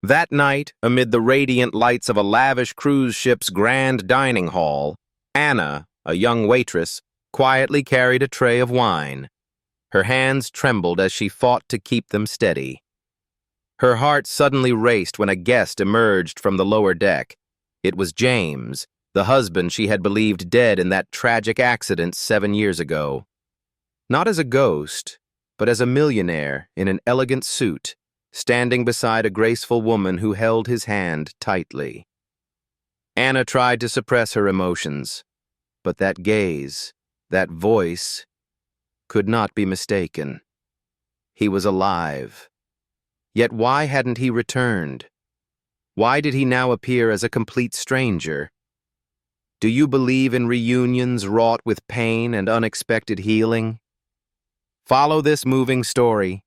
That night, amid the radiant lights of a lavish cruise ship's grand dining hall, Anna, a young waitress, quietly carried a tray of wine. Her hands trembled as she fought to keep them steady. Her heart suddenly raced when a guest emerged from the lower deck. It was James, the husband she had believed dead in that tragic accident 7 years ago. Not as a ghost, but as a millionaire in an elegant suit, standing beside a graceful woman who held his hand tightly. Anna tried to suppress her emotions, but that gaze, that voice, could not be mistaken. He was alive. Yet why hadn't he returned? Why did he now appear as a complete stranger? Do you believe in reunions wrought with pain and unexpected healing? Follow this moving story,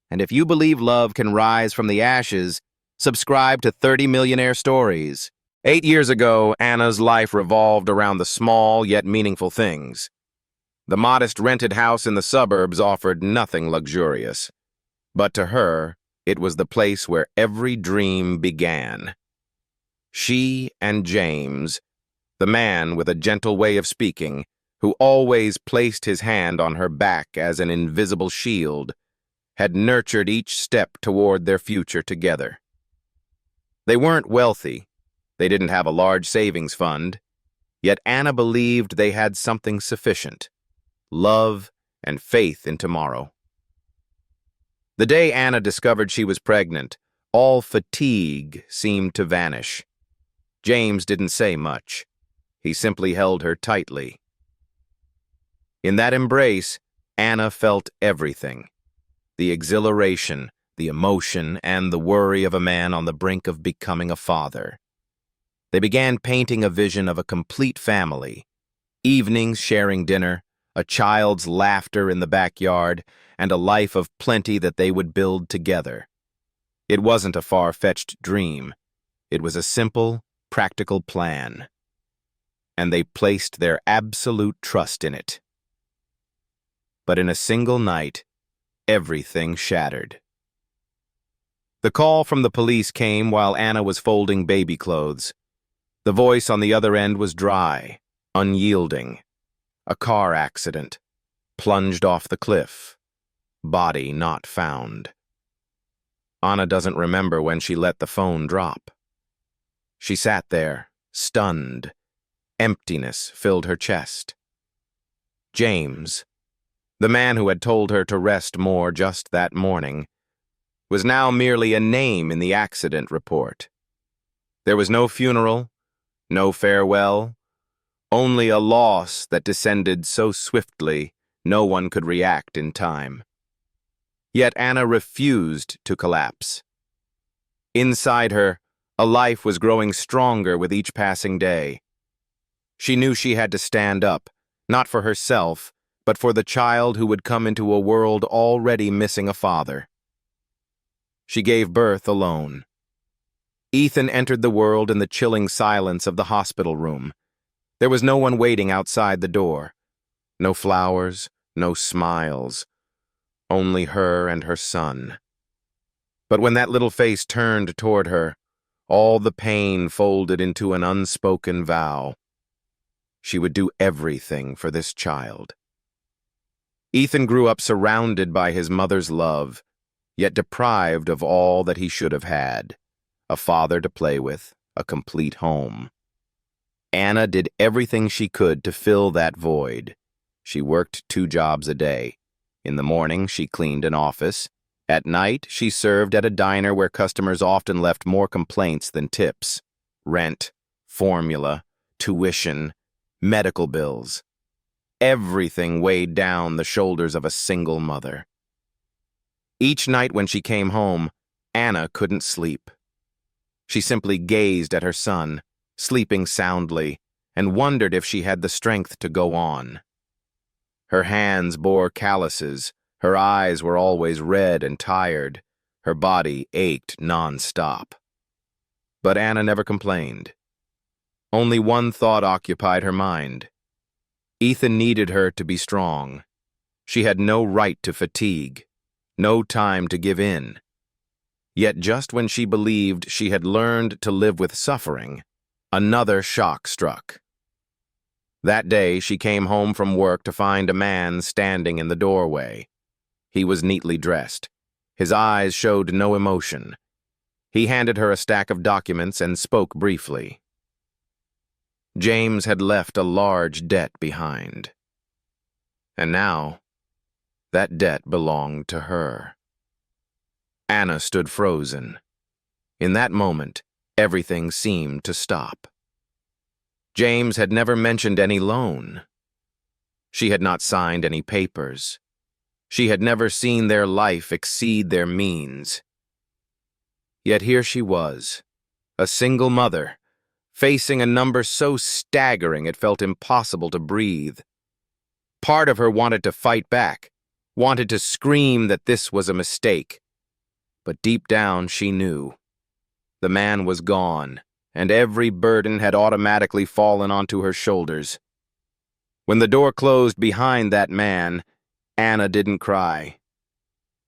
and if you believe love can rise from the ashes, subscribe to 30 Millionaire Stories. 8 years ago, Anna's life revolved around the small yet meaningful things. The modest rented house in the suburbs offered nothing luxurious, but to her, it was the place where every dream began. She and James, the man with a gentle way of speaking, who always placed his hand on her back as an invisible shield, had nurtured each step toward their future together. They weren't wealthy. They didn't have a large savings fund. Yet Anna believed they had something sufficient: love and faith in tomorrow. The day Anna discovered she was pregnant, all fatigue seemed to vanish. James didn't say much. He simply held her tightly. In that embrace, Anna felt everything: the exhilaration, the emotion, and the worry of a man on the brink of becoming a father. They began painting a vision of a complete family: evenings sharing dinner, a child's laughter in the backyard, and a life of plenty that they would build together. It wasn't a far-fetched dream. It was a simple, practical plan. And they placed their absolute trust in it. But in a single night, everything shattered. The call from the police came while Anna was folding baby clothes. The voice on the other end was dry, unyielding. A car accident. Plunged off the cliff. Body not found. Anna doesn't remember when she let the phone drop. She sat there, stunned. Emptiness filled her chest. James, the man who had told her to rest more just that morning, was now merely a name in the accident report. There was no funeral, no farewell, only a loss that descended so swiftly no one could react in time. Yet Anna refused to collapse. Inside her, a life was growing stronger with each passing day. She knew she had to stand up, not for herself, but for the child who would come into a world already missing a father. She gave birth alone. Ethan entered the world in the chilling silence of the hospital room. There was no one waiting outside the door. No flowers, no smiles. Only her and her son. But when that little face turned toward her, all the pain folded into an unspoken vow. She would do everything for this child. Ethan grew up surrounded by his mother's love, yet deprived of all that he should have had: a father to play with, a complete home. Anna did everything she could to fill that void. She worked 2 jobs a day. In the morning, she cleaned an office. At night, she served at a diner where customers often left more complaints than tips. Rent, formula, tuition, medical bills. Everything weighed down the shoulders of a single mother. Each night when she came home, Anna couldn't sleep. She simply gazed at her son, sleeping soundly, and wondered if she had the strength to go on. Her hands bore calluses, her eyes were always red and tired, her body ached non-stop. But Anna never complained. Only one thought occupied her mind. Ethan needed her to be strong. She had no right to fatigue, no time to give in. Yet just when she believed she had learned to live with suffering, another shock struck. That day, she came home from work to find a man standing in the doorway. He was neatly dressed. His eyes showed no emotion. He handed her a stack of documents and spoke briefly. James had left a large debt behind. And now, that debt belonged to her. Anna stood frozen. In that moment, everything seemed to stop. James had never mentioned any loan. She had not signed any papers. She had never seen their life exceed their means. Yet here she was, a single mother, facing a number so staggering it felt impossible to breathe. Part of her wanted to fight back, wanted to scream that this was a mistake. But deep down she knew. The man was gone, and every burden had automatically fallen onto her shoulders. When the door closed behind that man, Anna didn't cry.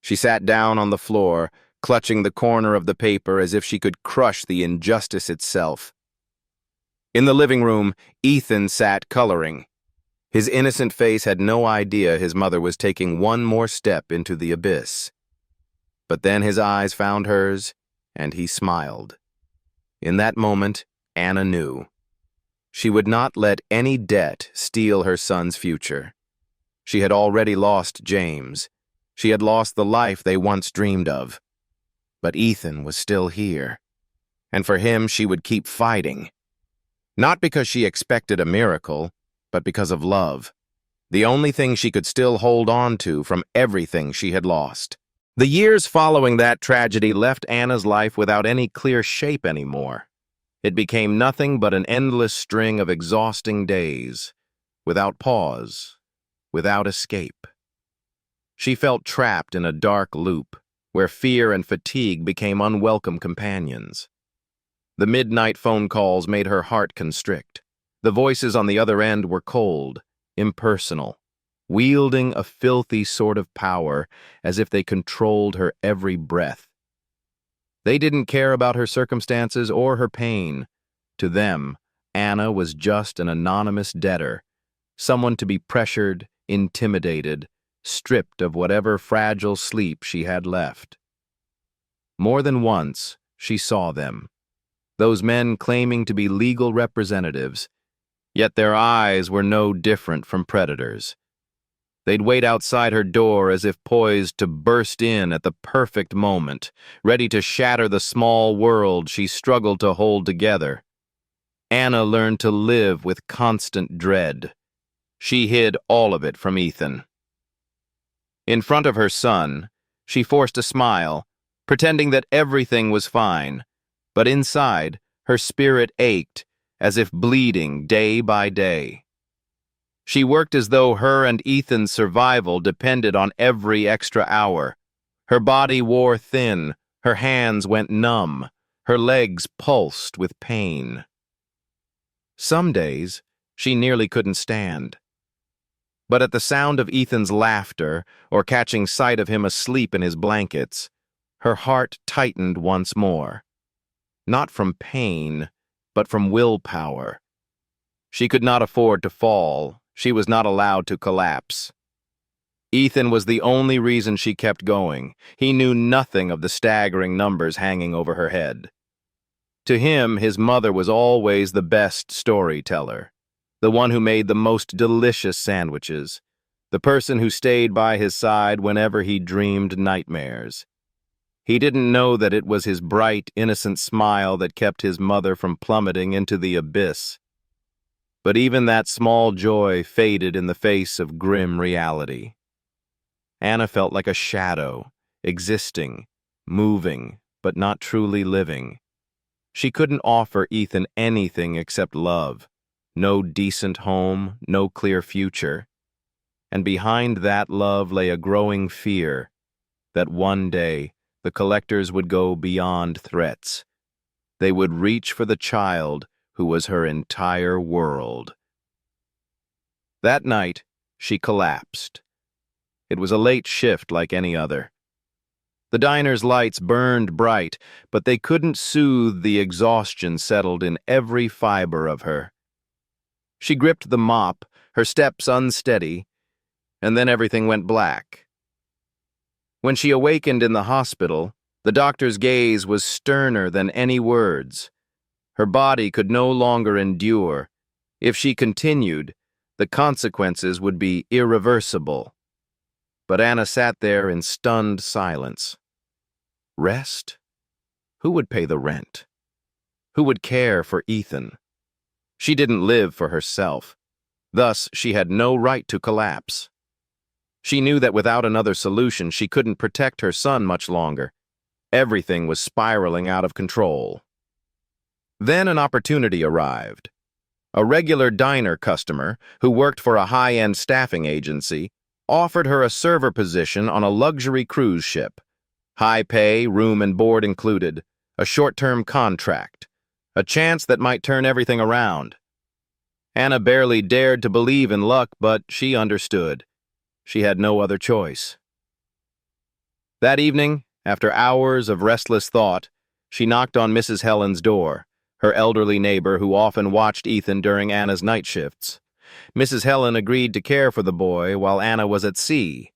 She sat down on the floor, clutching the corner of the paper as if she could crush the injustice itself. In the living room, Ethan sat coloring. His innocent face had no idea his mother was taking one more step into the abyss. But then his eyes found hers, and he smiled. In that moment, Anna knew. She would not let any debt steal her son's future. She had already lost James. She had lost the life they once dreamed of. But Ethan was still here. And for him, she would keep fighting. Not because she expected a miracle, but because of love. The only thing she could still hold on to from everything she had lost. The years following that tragedy left Anna's life without any clear shape anymore. It became nothing but an endless string of exhausting days, without pause, without escape. She felt trapped in a dark loop, where fear and fatigue became unwelcome companions. The midnight phone calls made her heart constrict. The voices on the other end were cold, impersonal, wielding a filthy sort of power as if they controlled her every breath. They didn't care about her circumstances or her pain. To them, Anna was just an anonymous debtor, someone to be pressured, intimidated, stripped of whatever fragile sleep she had left. More than once, she saw them, those men claiming to be legal representatives, yet their eyes were no different from predators. They'd wait outside her door as if poised to burst in at the perfect moment, ready to shatter the small world she struggled to hold together. Anna learned to live with constant dread. She hid all of it from Ethan. In front of her son, she forced a smile, pretending that everything was fine, but inside, her spirit ached, as if bleeding day by day. She worked as though her and Ethan's survival depended on every extra hour. Her body wore thin, her hands went numb, her legs pulsed with pain. Some days, she nearly couldn't stand. But at the sound of Ethan's laughter, or catching sight of him asleep in his blankets, her heart tightened once more. Not from pain, but from willpower. She could not afford to fall. She was not allowed to collapse. Ethan was the only reason she kept going. He knew nothing of the staggering numbers hanging over her head. To him, his mother was always the best storyteller, the one who made the most delicious sandwiches, the person who stayed by his side whenever he dreamed nightmares. He didn't know that it was his bright, innocent smile that kept his mother from plummeting into the abyss. But even that small joy faded in the face of grim reality. Anna felt like a shadow, existing, moving, but not truly living. She couldn't offer Ethan anything except love, no decent home, no clear future. And behind that love lay a growing fear that one day the collectors would go beyond threats. They would reach for the child who was her entire world. That night, she collapsed. It was a late shift like any other. The diner's lights burned bright, but they couldn't soothe the exhaustion settled in every fiber of her. She gripped the mop, her steps unsteady, and then everything went black. When she awakened in the hospital, the doctor's gaze was sterner than any words. Her body could no longer endure. If she continued, the consequences would be irreversible. But Anna sat there in stunned silence. Rest? Who would pay the rent? Who would care for Ethan? She didn't live for herself. Thus, she had no right to collapse. She knew that without another solution, she couldn't protect her son much longer. Everything was spiraling out of control. Then an opportunity arrived. A regular diner customer, who worked for a high-end staffing agency, offered her a server position on a luxury cruise ship. High pay, room and board included, a short-term contract, a chance that might turn everything around. Anna barely dared to believe in luck, but she understood. She had no other choice. That evening, after hours of restless thought, she knocked on Mrs. Helen's door, her elderly neighbor who often watched Ethan during Anna's night shifts. Mrs. Helen agreed to care for the boy while Anna was at sea.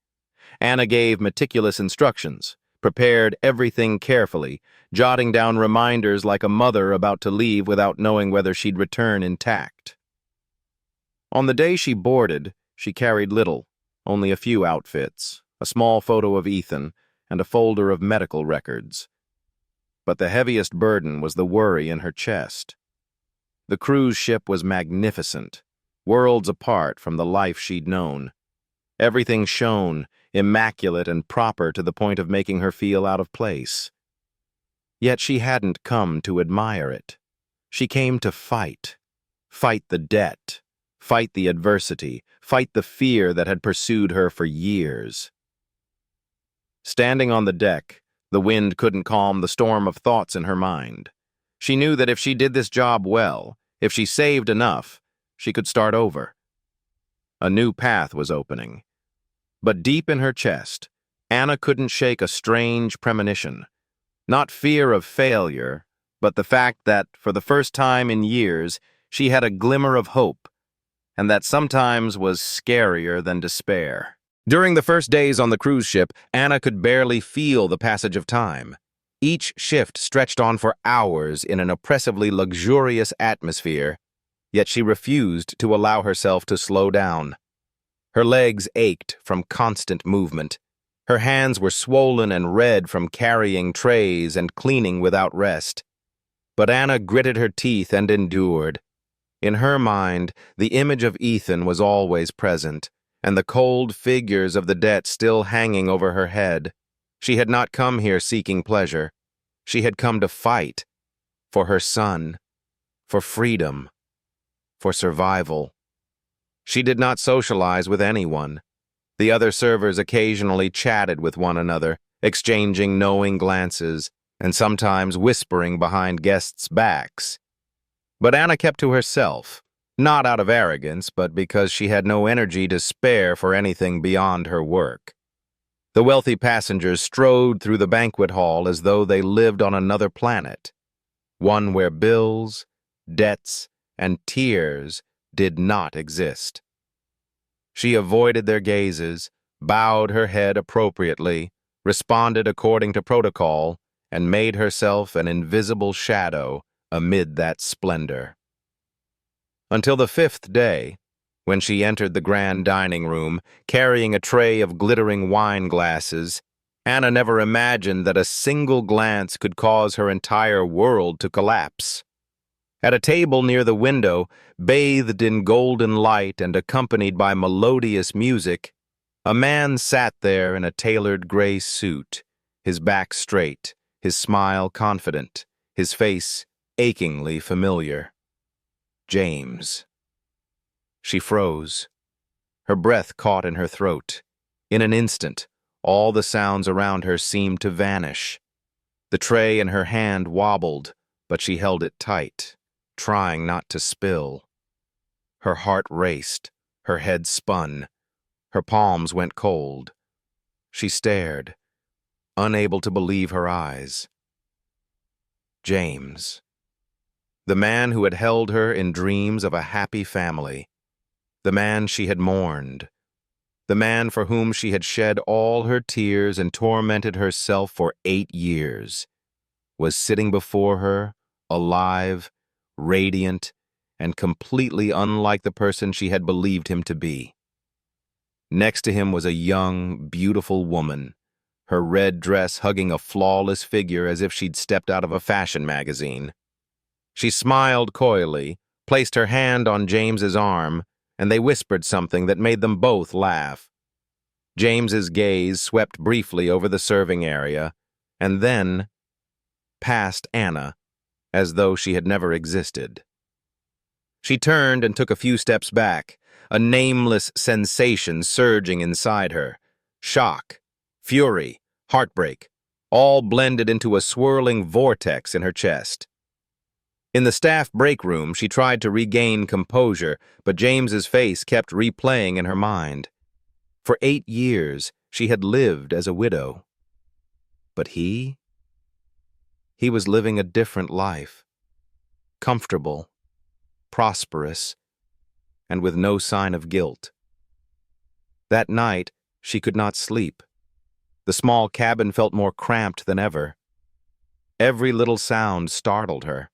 Anna gave meticulous instructions, prepared everything carefully, jotting down reminders like a mother about to leave without knowing whether she'd return intact. On the day she boarded, she carried little, only a few outfits, a small photo of Ethan, and a folder of medical records. But the heaviest burden was the worry in her chest. The cruise ship was magnificent, worlds apart from the life she'd known. Everything shone, immaculate and proper to the point of making her feel out of place. Yet she hadn't come to admire it. She came to fight. Fight the debt. Fight the adversity. Fight the fear that had pursued her for years. Standing on the deck, the wind couldn't calm the storm of thoughts in her mind. She knew that if she did this job well, if she saved enough, she could start over. A new path was opening. But deep in her chest, Anna couldn't shake a strange premonition. Not fear of failure, but the fact that, for the first time in years, she had a glimmer of hope, and that sometimes was scarier than despair. During the first days on the cruise ship, Anna could barely feel the passage of time. Each shift stretched on for hours in an oppressively luxurious atmosphere, yet she refused to allow herself to slow down. Her legs ached from constant movement. Her hands were swollen and red from carrying trays and cleaning without rest. But Anna gritted her teeth and endured. In her mind, the image of Ethan was always present, and the cold figures of the debt still hanging over her head. She had not come here seeking pleasure. She had come to fight. For her son. For freedom. For survival. She did not socialize with anyone. The other servers occasionally chatted with one another, exchanging knowing glances, and sometimes whispering behind guests' backs. But Anna kept to herself, not out of arrogance, but because she had no energy to spare for anything beyond her work. The wealthy passengers strode through the banquet hall as though they lived on another planet, one where bills, debts, and tears did not exist. She avoided their gazes, bowed her head appropriately, responded according to protocol, and made herself an invisible shadow amid that splendor. Until the fifth day, when she entered the grand dining room, carrying a tray of glittering wine glasses, Anna never imagined that a single glance could cause her entire world to collapse. At a table near the window, bathed in golden light and accompanied by melodious music, a man sat there in a tailored gray suit, his back straight, his smile confident, his face achingly familiar. James. She froze. Her breath caught in her throat. In an instant, all the sounds around her seemed to vanish. The tray in her hand wobbled, but she held it tight, trying not to spill. Her heart raced, her head spun, her palms went cold. She stared, unable to believe her eyes. James. The man who had held her in dreams of a happy family. The man she had mourned. The man for whom she had shed all her tears and tormented herself for 8 years, was sitting before her, alive, radiant, and completely unlike the person she had believed him to be. Next to him was a young, beautiful woman, her red dress hugging a flawless figure as if she'd stepped out of a fashion magazine. She smiled coyly, placed her hand on James's arm, and they whispered something that made them both laugh. James's gaze swept briefly over the serving area, and then past Anna, as though she had never existed. She turned and took a few steps back, a nameless sensation surging inside her. Shock, fury, heartbreak, all blended into a swirling vortex in her chest. In the staff break room, she tried to regain composure, but James's face kept replaying in her mind. For 8 years, she had lived as a widow. But he was living a different life. Comfortable, prosperous, and with no sign of guilt. That night, she could not sleep. The small cabin felt more cramped than ever. Every little sound startled her.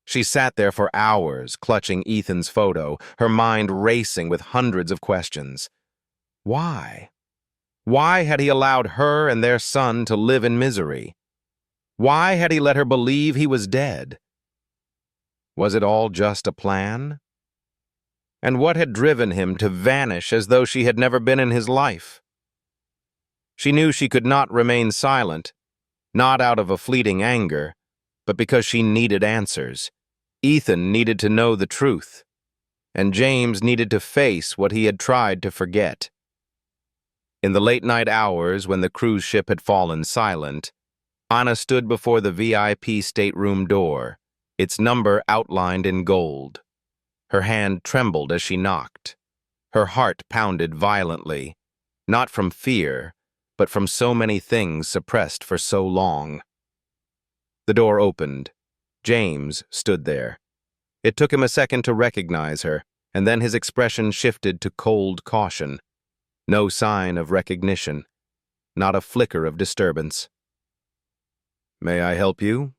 She sat there for hours, clutching Ethan's photo, her mind racing with hundreds of questions. Why? Why had he allowed her and their son to live in misery? Why had he let her believe he was dead? Was it all just a plan? And what had driven him to vanish as though she had never been in his life? She knew she could not remain silent, not out of a fleeting anger, but because she needed answers. Ethan needed to know the truth, and James needed to face what he had tried to forget. In the late-night hours when the cruise ship had fallen silent, Anna stood before the VIP stateroom door, its number outlined in gold. Her hand trembled as she knocked. Her heart pounded violently, not from fear, but from so many things suppressed for so long. The door opened. James stood there. It took him a second to recognize her, and then his expression shifted to cold caution. No sign of recognition, not a flicker of disturbance. "May I help you?"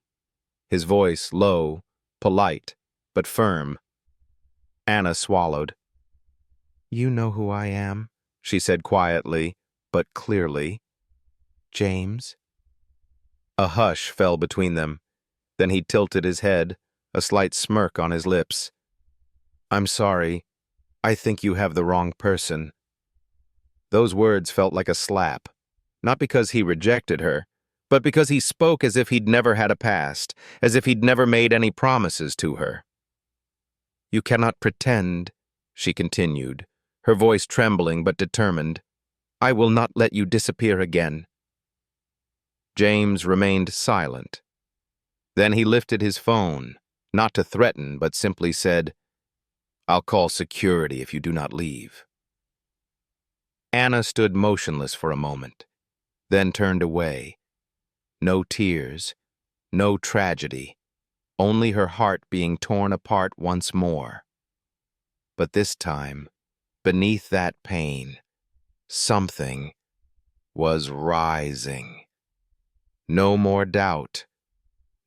His voice low, polite, but firm. Anna swallowed. "You know who I am," she said quietly, but clearly. "James." A hush fell between them. Then he tilted his head, a slight smirk on his lips. "I'm sorry. I think you have the wrong person." Those words felt like a slap, not because he rejected her, but because he spoke as if he'd never had a past, as if he'd never made any promises to her. "You cannot pretend," she continued, her voice trembling but determined. "I will not let you disappear again." James remained silent. Then he lifted his phone, not to threaten, but simply said, "I'll call security if you do not leave." Anna stood motionless for a moment, then turned away. No tears, no tragedy, only her heart being torn apart once more. But this time, beneath that pain, something was rising. No more doubt,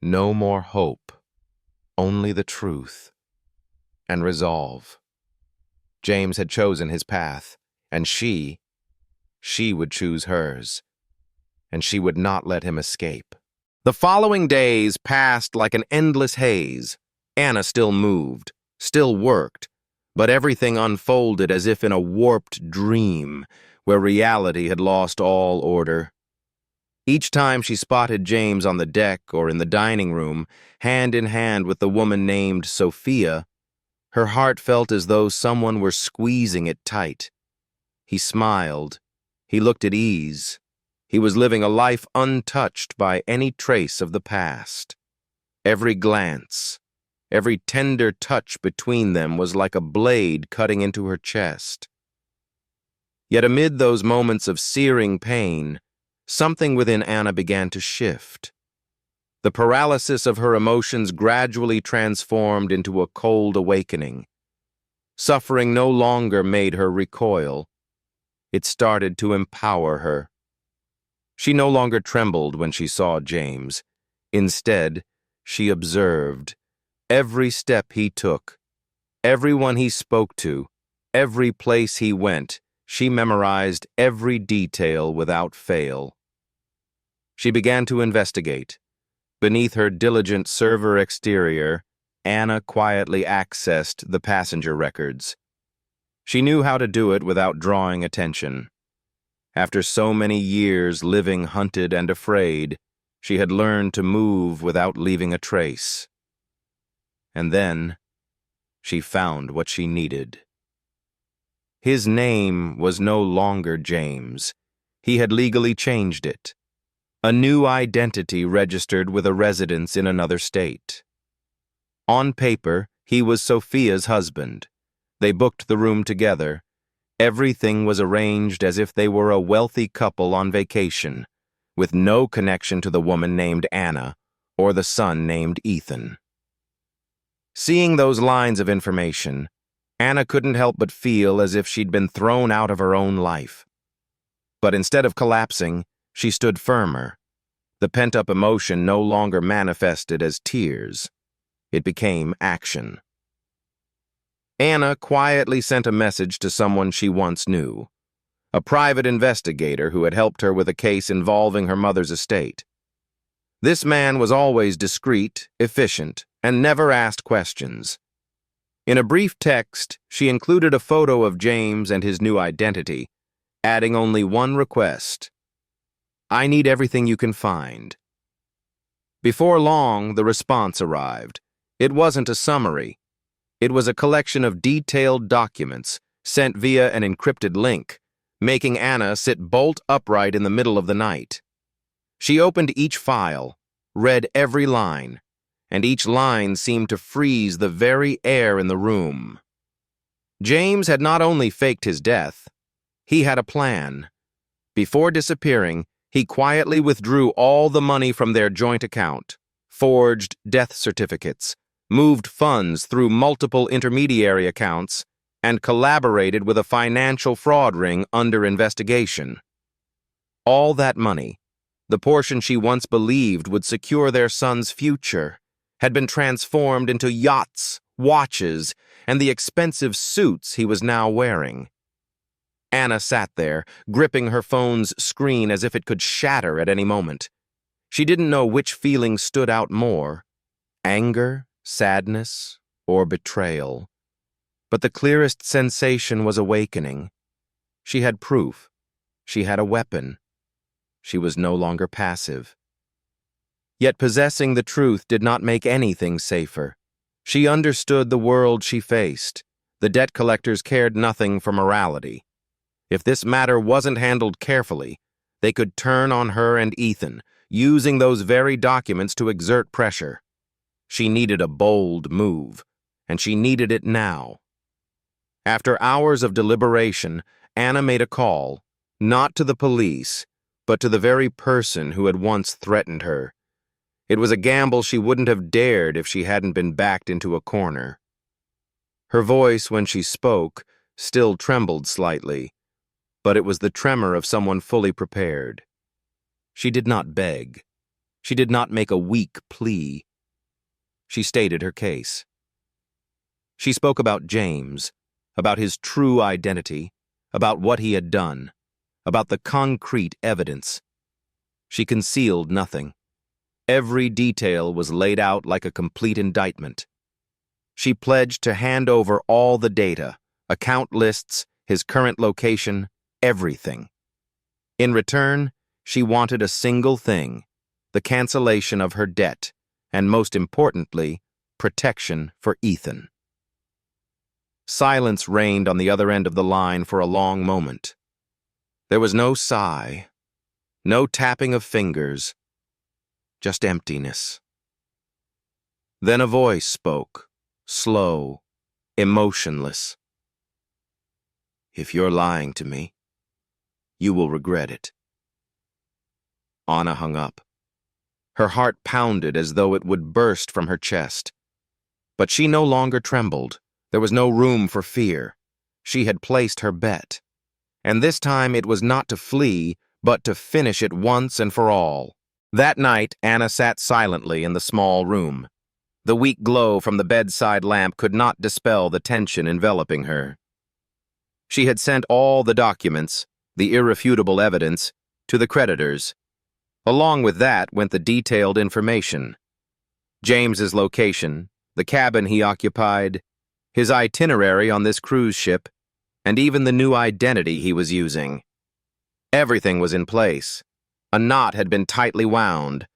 no more hope, only the truth and resolve. James had chosen his path, and she would choose hers, and she would not let him escape. The following days passed like an endless haze. Anna still moved, still worked, but everything unfolded as if in a warped dream where reality had lost all order. Each time she spotted James on the deck or in the dining room, hand in hand with the woman named Sophia, her heart felt as though someone were squeezing it tight. He smiled. He looked at ease. He was living a life untouched by any trace of the past. Every glance, every tender touch between them was like a blade cutting into her chest. Yet amid those moments of searing pain, something within Anna began to shift. The paralysis of her emotions gradually transformed into a cold awakening. Suffering no longer made her recoil. It started to empower her. She no longer trembled when she saw James. Instead, she observed every step he took, everyone he spoke to, every place he went. She memorized every detail without fail. She began to investigate. Beneath her diligent server exterior, Anna quietly accessed the passenger records. She knew how to do it without drawing attention. After so many years living hunted and afraid, she had learned to move without leaving a trace. And then, she found what she needed. His name was no longer James. He had legally changed it. A new identity registered with a residence in another state. On paper, he was Sophia's husband. They booked the room together. Everything was arranged as if they were a wealthy couple on vacation, with no connection to the woman named Anna or the son named Ethan. Seeing those lines of information, Anna couldn't help but feel as if she'd been thrown out of her own life. But instead of collapsing, she stood firmer. The pent-up emotion no longer manifested as tears. It became action. Anna quietly sent a message to someone she once knew, a private investigator who had helped her with a case involving her mother's estate. This man was always discreet, efficient, and never asked questions. In a brief text, she included a photo of James and his new identity, adding only one request: "I need everything you can find." Before long, the response arrived. It wasn't a summary. It was a collection of detailed documents sent via an encrypted link, making Anna sit bolt upright in the middle of the night. She opened each file, read every line, and each line seemed to freeze the very air in the room. James had not only faked his death, he had a plan. Before disappearing, he quietly withdrew all the money from their joint account, forged death certificates, moved funds through multiple intermediary accounts, and collaborated with a financial fraud ring under investigation. All that money, the portion she once believed would secure their son's future, had been transformed into yachts, watches, and the expensive suits he was now wearing. Anna sat there, gripping her phone's screen as if it could shatter at any moment. She didn't know which feeling stood out more: anger, sadness, or betrayal. But the clearest sensation was awakening. She had proof. She had a weapon. She was no longer passive. Yet possessing the truth did not make anything safer. She understood the world she faced. The debt collectors cared nothing for morality. If this matter wasn't handled carefully, they could turn on her and Ethan, using those very documents to exert pressure. She needed a bold move, and she needed it now. After hours of deliberation, Anna made a call, not to the police, but to the very person who had once threatened her. It was a gamble she wouldn't have dared if she hadn't been backed into a corner. Her voice, when she spoke, still trembled slightly, but it was the tremor of someone fully prepared. She did not beg. She did not make a weak plea. She stated her case. She spoke about James, about his true identity, about what he had done, about the concrete evidence. She concealed nothing. Every detail was laid out like a complete indictment. She pledged to hand over all the data, account lists, his current location, everything. In return, she wanted a single thing: the cancellation of her debt, and most importantly, protection for Ethan. Silence reigned on the other end of the line for a long moment. There was no sigh, no tapping of fingers, just emptiness. Then a voice spoke, slow, emotionless. "If you're lying to me, you will regret it." Anna hung up. Her heart pounded as though it would burst from her chest. But she no longer trembled. There was no room for fear. She had placed her bet. And this time it was not to flee, but to finish it once and for all. That night, Anna sat silently in the small room. The weak glow from the bedside lamp could not dispel the tension enveloping her. She had sent all the documents, the irrefutable evidence, to the creditors. Along with that went the detailed information. James's location, the cabin he occupied, his itinerary on this cruise ship, and even the new identity he was using. Everything was in place. A knot had been tightly wound.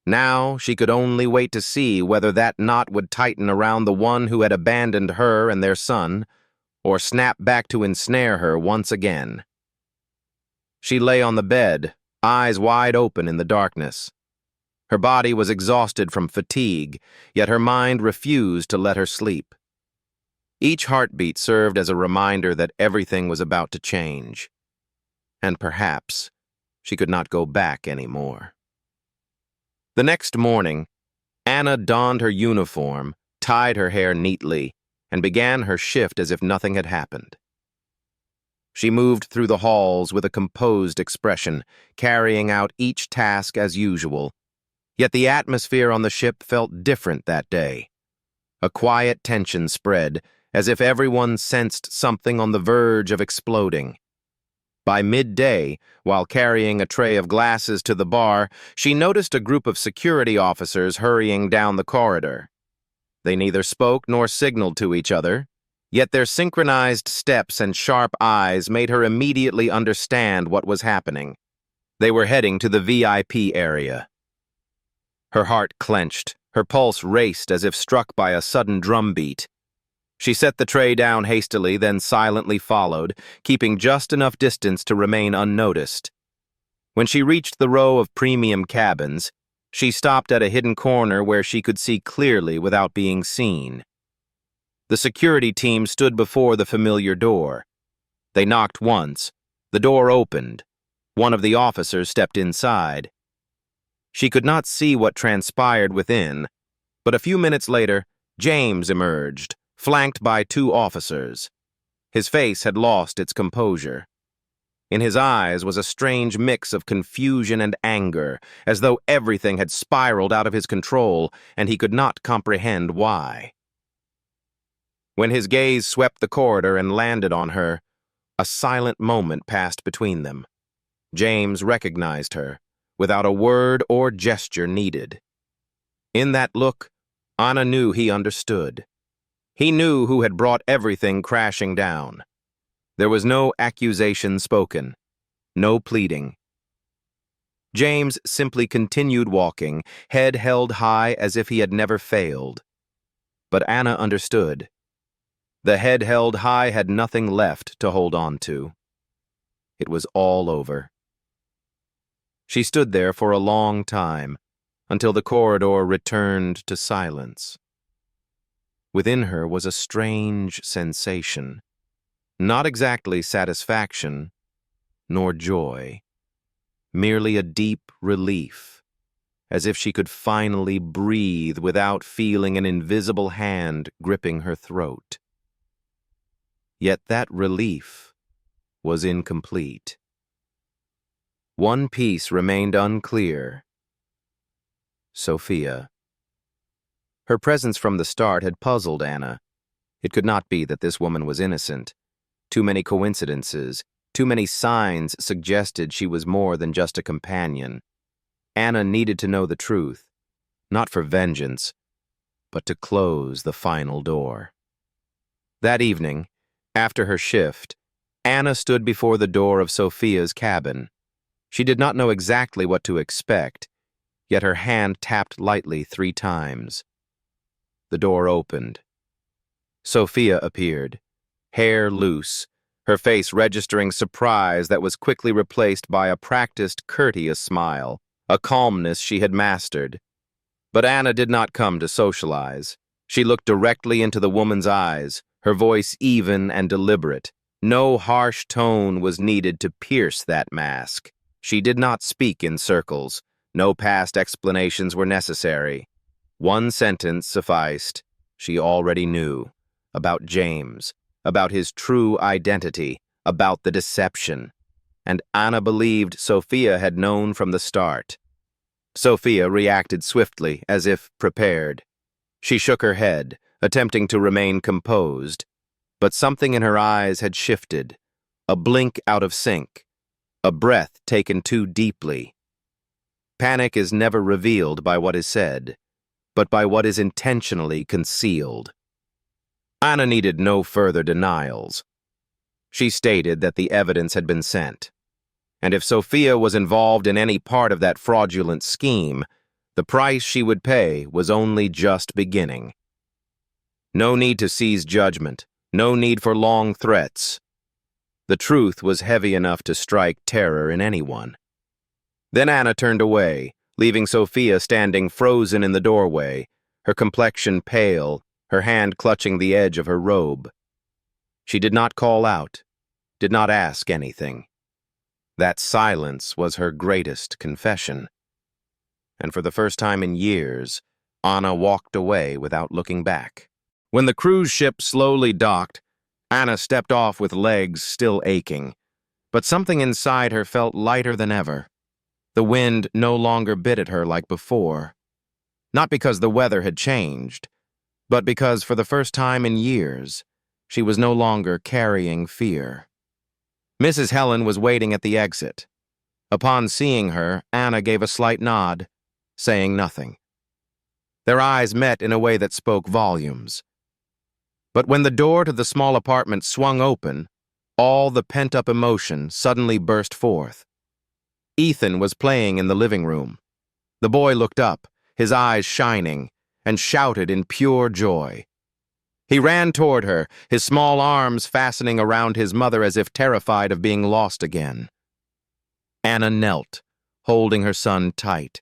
Now she could only wait to see whether that knot would tighten around the one who had abandoned her and their son, or snap back to ensnare her once again. She lay on the bed, eyes wide open in the darkness. Her body was exhausted from fatigue, yet her mind refused to let her sleep. Each heartbeat served as a reminder that everything was about to change. And perhaps she could not go back anymore. The next morning, Anna donned her uniform, tied her hair neatly, and began her shift as if nothing had happened. She moved through the halls with a composed expression, carrying out each task as usual. Yet the atmosphere on the ship felt different that day. A quiet tension spread, as if everyone sensed something on the verge of exploding. By midday, while carrying a tray of glasses to the bar, she noticed a group of security officers hurrying down the corridor. They neither spoke nor signaled to each other, yet their synchronized steps and sharp eyes made her immediately understand what was happening. They were heading to the VIP area. Her heart clenched, her pulse raced as if struck by a sudden drumbeat. She set the tray down hastily, then silently followed, keeping just enough distance to remain unnoticed. When she reached the row of premium cabins, she stopped at a hidden corner where she could see clearly without being seen. The security team stood before the familiar door. They knocked once. The door opened. One of the officers stepped inside. She could not see what transpired within, but a few minutes later, James emerged, flanked by two officers. His face had lost its composure. In his eyes was a strange mix of confusion and anger, as though everything had spiraled out of his control and he could not comprehend why. When his gaze swept the corridor and landed on her, a silent moment passed between them. James recognized her, without a word or gesture needed. In that look, Anna knew he understood. He knew who had brought everything crashing down. There was no accusation spoken, no pleading. James simply continued walking, head held high as if he had never failed. But Anna understood. The head held high had nothing left to hold on to. It was all over. She stood there for a long time, until the corridor returned to silence. Within her was a strange sensation, not exactly satisfaction, nor joy, merely a deep relief, as if she could finally breathe without feeling an invisible hand gripping her throat. Yet that relief was incomplete. One piece remained unclear. Sophia. Her presence from the start had puzzled Anna. It could not be that this woman was innocent. Too many coincidences, too many signs suggested she was more than just a companion. Anna needed to know the truth, not for vengeance, but to close the final door. That evening, after her shift, Anna stood before the door of Sophia's cabin. She did not know exactly what to expect, yet her hand tapped lightly 3 times. The door opened. Sophia appeared, hair loose, her face registering surprise that was quickly replaced by a practiced, courteous smile, a calmness she had mastered. But Anna did not come to socialize. She looked directly into the woman's eyes, her voice even and deliberate. No harsh tone was needed to pierce that mask. She did not speak in circles. No past explanations were necessary. One sentence sufficed. She already knew. About James, about his true identity, about the deception. And Anna believed Sophia had known from the start. Sophia reacted swiftly, as if prepared. She shook her head, attempting to remain composed. But something in her eyes had shifted. A blink out of sync. A breath taken too deeply. Panic is never revealed by what is said, but by what is intentionally concealed. Anna needed no further denials. She stated that the evidence had been sent, and if Sophia was involved in any part of that fraudulent scheme, the price she would pay was only just beginning. No need to seize judgment, no need for long threats. The truth was heavy enough to strike terror in anyone. Then Anna turned away, leaving Sophia standing frozen in the doorway, her complexion pale, her hand clutching the edge of her robe. She did not call out, did not ask anything. That silence was her greatest confession. And for the first time in years, Anna walked away without looking back. When the cruise ship slowly docked, Anna stepped off with legs still aching, but something inside her felt lighter than ever. The wind no longer bit at her like before. Not because the weather had changed, but because for the first time in years, she was no longer carrying fear. Mrs. Helen was waiting at the exit. Upon seeing her, Anna gave a slight nod, saying nothing. Their eyes met in a way that spoke volumes. But when the door to the small apartment swung open, all the pent-up emotion suddenly burst forth. Ethan was playing in the living room. The boy looked up, his eyes shining, and shouted in pure joy. He ran toward her, his small arms fastening around his mother as if terrified of being lost again. Anna knelt, holding her son tight.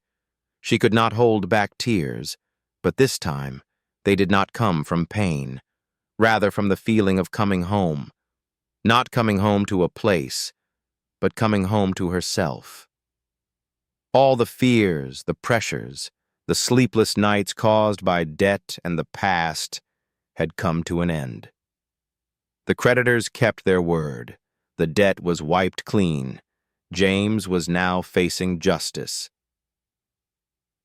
She could not hold back tears, but this time they did not come from pain, rather from the feeling of coming home. Not coming home to a place, but coming home to herself. All the fears, the pressures, the sleepless nights caused by debt and the past had come to an end. The creditors kept their word. The debt was wiped clean. James was now facing justice.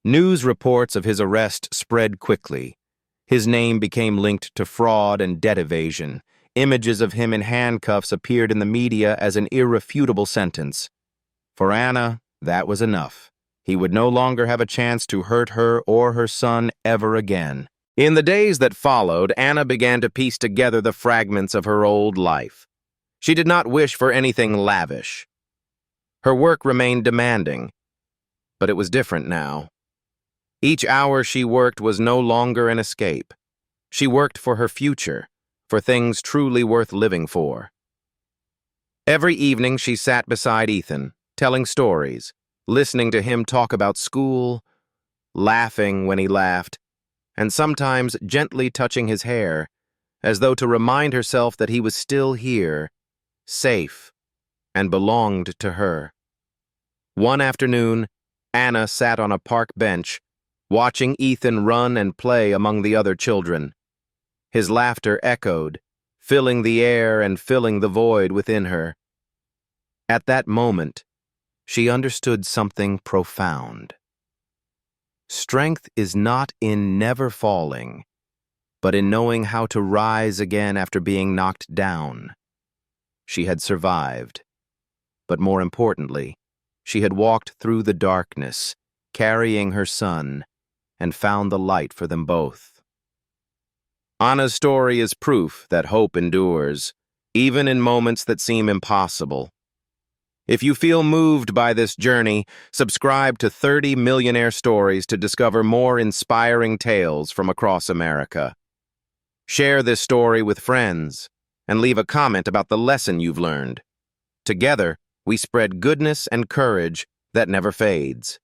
News reports of his arrest spread quickly. His name became linked to fraud and debt evasion. Images of him in handcuffs appeared in the media as an irrefutable sentence. For Anna, that was enough. He would no longer have a chance to hurt her or her son ever again. In the days that followed, Anna began to piece together the fragments of her old life. She did not wish for anything lavish. Her work remained demanding, but it was different now. Each hour she worked was no longer an escape. She worked for her future, for things truly worth living for. Every evening she sat beside Ethan, telling stories, listening to him talk about school, laughing when he laughed, and sometimes gently touching his hair, as though to remind herself that he was still here, safe, and belonged to her. One afternoon, Anna sat on a park bench, watching Ethan run and play among the other children. His laughter echoed, filling the air and filling the void within her. At that moment, she understood something profound. Strength is not in never falling, but in knowing how to rise again after being knocked down. She had survived, but more importantly, she had walked through the darkness, carrying her son, and found the light for them both. Anna's story is proof that hope endures, even in moments that seem impossible. If you feel moved by this journey, subscribe to 30 Millionaire Stories to discover more inspiring tales from across America. Share this story with friends, and leave a comment about the lesson you've learned. Together, we spread goodness and courage that never fades.